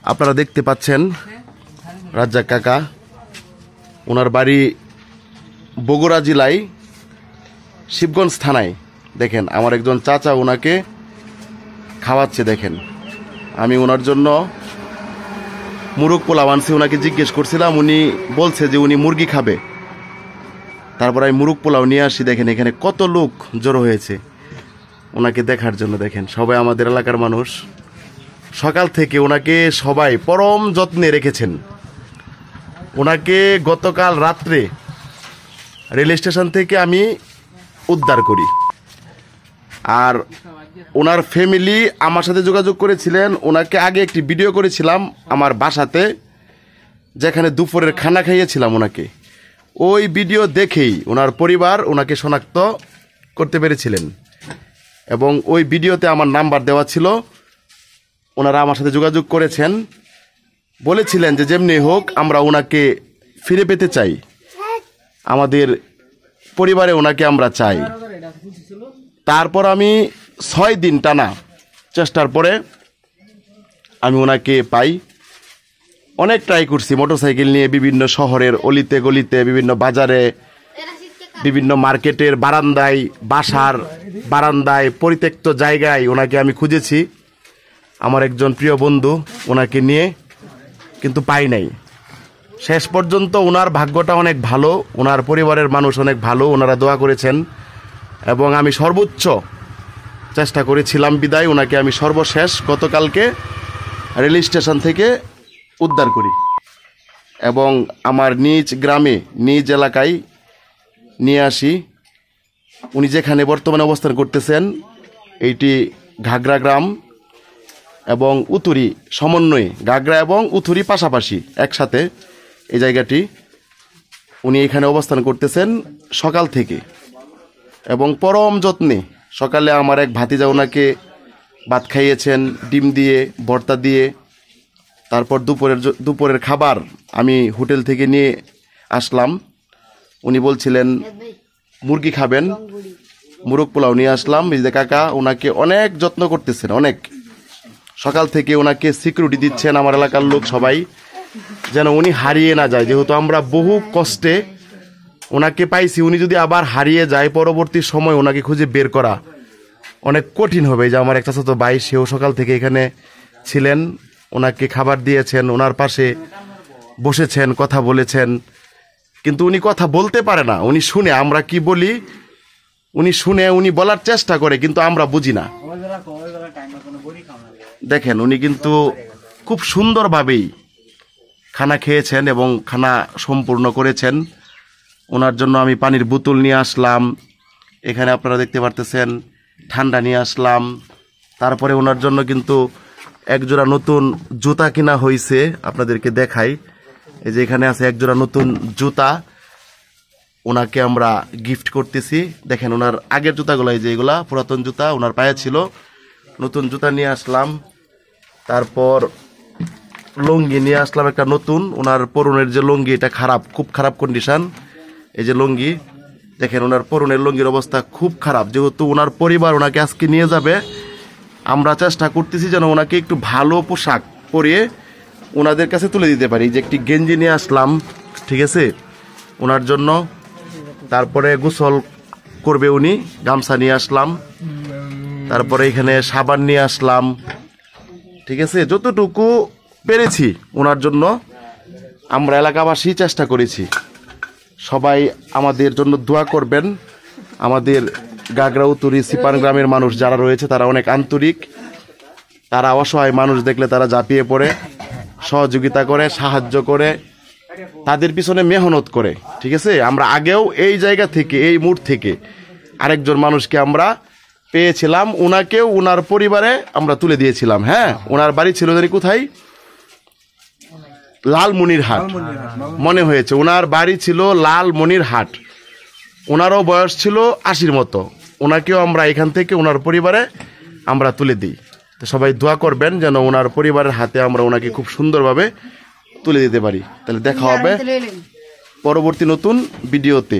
আপনারা দেখতে পাচ্ছেন রাজ্জাক কাকা, ওনার বাড়ি বগুড়া জেলায় শিবগঞ্জ থানায়। দেখেন আমার একজন চাচা ওনাকে খাওয়াচ্ছে। দেখেন আমি ওনার জন্য মুরগ পোলাও আনছি। ওনাকে জিজ্ঞেস করছিলাম, উনি বলছে যে উনি মুরগি খাবে। তারপর আমি মুরগ পোলাও নিয়ে আসি। দেখেন এখানে কত লোক জড়ো হয়েছে ওনাকে দেখার জন্য। দেখেন সবাই আমাদের এলাকার মানুষ। সকাল থেকে ওনাকে সবাই পরম যত্নে রেখেছেন। ওনাকে গতকাল রাত্রে রেল স্টেশন থেকে আমি উদ্ধার করি। আর ওনার ফ্যামিলি আমার সাথে যোগাযোগ করেছিলেন। ওনাকে আগে একটি ভিডিও করেছিলাম আমার বাসাতে, যেখানে দুপুরের খানা খাইয়েছিলাম ওনাকে। ওই ভিডিও দেখেই ওনার পরিবার ওনাকে শনাক্ত করতে পেরেছিলেন এবং ওই ভিডিওতে আমার নাম্বার দেওয়া ছিল। ওনারা আমার সাথে যোগাযোগ করেছেন, বলেছিলেন যে যেমনি হোক আমরা ওনাকে ফিরে পেতে চাই, আমাদের পরিবারে ওনাকে আমরা চাই। তারপর আমি 6 দিন টানা চেষ্টার পরে আমি ওনাকে পাই। অনেক ট্রাই করছি মোটরসাইকেল নিয়ে বিভিন্ন শহরের অলিতে গলিতে, বিভিন্ন বাজারে, বিভিন্ন মার্কেটের বারান্দায়, বাসার বারান্দায়, পরিত্যক্ত জায়গায় ওনাকে আমি খুঁজেছি। আমার একজন প্রিয় বন্ধু ওনাকে নিয়ে, কিন্তু পাই নাই। শেষ পর্যন্ত ওনার ভাগ্যটা অনেক ভালো, ওনার পরিবারের মানুষ অনেক ভালো, ওনারা দোয়া করেছেন এবং আমি সর্বোচ্চ চেষ্টা করেছিলাম বিদায় ওনাকে আমি সর্বশেষ গতকালকে রেল স্টেশন থেকে উদ্ধার করি এবং আমার নিজ গ্রামে, নিজ এলাকায় নিয়ে আসি। উনি যেখানে বর্তমানে অবস্থান করতেছেন এইটি ঘাগড়া গ্রাম এবং উতুরি সমন্বয়ে, ঘাগড়া এবং উতুরি পাশাপাশি একসাথে এই জায়গাটি। উনি এখানে অবস্থান করতেছেন সকাল থেকে এবং পরম যত্নে। সকালে আমার এক ভাতিজা ওনাকে ভাত খাইয়েছেন ডিম দিয়ে, ভর্তা দিয়ে। তারপর দুপুরের খাবার আমি হোটেল থেকে নিয়ে আসলাম। উনি বলছিলেন মুরগি খাবেন, মুরগ পোলাও নিয়ে আসলাম। এই যে কাকা ওনাকে অনেক যত্ন করতেছেন, অনেক সকাল থেকে ওনাকে সিকিউরিটি দিচ্ছেন আমার এলাকার লোক সবাই, যেন উনি হারিয়ে না যায়। যেহেতু আমরা বহু কষ্টে ওনাকে পাইছি, উনি যদি আবার হারিয়ে যায় পরবর্তী সময় ওনাকে খুঁজে বের করা অনেক কঠিন হবে। যে আমার একটা চাচাতো ভাই, সেও সকাল থেকে এখানে ছিলেন, ওনাকে খাবার দিয়েছেন, ওনার পাশে বসেছেন, কথা বলেছেন। কিন্তু উনি কথা বলতে পারে না, উনি শুনে আমরা কি বলি, উনি শুনে উনি বলার চেষ্টা করে, কিন্তু আমরা বুঝি না। দেখেন উনি কিন্তু খুব সুন্দরভাবেই খানা খেয়েছেন এবং খানা সম্পূর্ণ করেছেন। ওনার জন্য আমি পানির বোতল নিয়ে আসলাম, এখানে আপনারা দেখতে পারতেছেন ঠান্ডা নিয়ে আসলাম। তারপরে ওনার জন্য কিন্তু একজোড়া নতুন জুতা কিনা হয়েছে, আপনাদেরকে দেখাই। এই যে এখানে আছে একজোড়া নতুন জুতা, ওনাকে আমরা গিফট করতেছি। দেখেন ওনার আগের জুতাগুলো, এই যে এগুলা পুরাতন জুতা ওনার পায়ে ছিল, নতুন জুতা নিয়ে আসলাম। তারপর লুঙ্গি নিয়ে আসলাম একটা নতুন। ওনার পরনের যে লুঙ্গি, এটা খারাপ, খুব খারাপ কন্ডিশন। এই যে লুঙ্গি দেখেন, ওনার পরনের লুঙ্গির অবস্থা খুব খারাপ। যেহেতু ওনার পরিবার ওনাকে আজকে নিয়ে যাবে, আমরা চেষ্টা করতেছি যেন ওনাকে একটু ভালো পোশাক পরিয়ে ওনাদের কাছে তুলে দিতে পারি। যে একটি গেঞ্জি নিয়ে আসলাম, ঠিক আছে, ওনার জন্য। তারপরে গোসল করবে উনি, গামছা নিয়ে আসলাম। তারপরে এখানে সাবান নিয়ে আসলাম, ঠিক আছে। যতটুকু পেরেছি ওনার জন্য আমরা এলাকাবাসী চেষ্টা করেছি। সবাই আমাদের জন্য দোয়া করবেন। আমাদের ঘাগড়া উতুরি সিপান গ্রামের মানুষ যারা রয়েছে তারা অনেক আন্তরিক, তারা অসহায় মানুষ দেখলে তারা ঝাঁপিয়ে পড়ে, সহযোগিতা করে, সাহায্য করে, তাদের পিছনে মেহনত করে, ঠিক আছে। আমরা আগেও এই জায়গা থেকে, এই মুড থেকে আরেকজন মানুষকে আমরা পেয়েছিলাম, ওনাকেও ওনার পরিবারে আমরা তুলে দিয়েছিলাম। হ্যাঁ, ওনার বাড়ি ছিল জানি কোথায়, লালমনিরহাট মনে হয়েছে। ওনার বাড়ি ছিল লালমনিরহাট, ওনারও বয়স ছিল 80-র মতো। ওনাকেও আমরা এখান থেকে ওনার পরিবারে আমরা তুলে দিই। তো সবাই দোয়া করবেন যেন ওনার পরিবারের হাতে আমরা ওনাকে খুব সুন্দরভাবে তুলে দিতে পারি। তাহলে দেখা হবে পরবর্তী নতুন ভিডিওতে।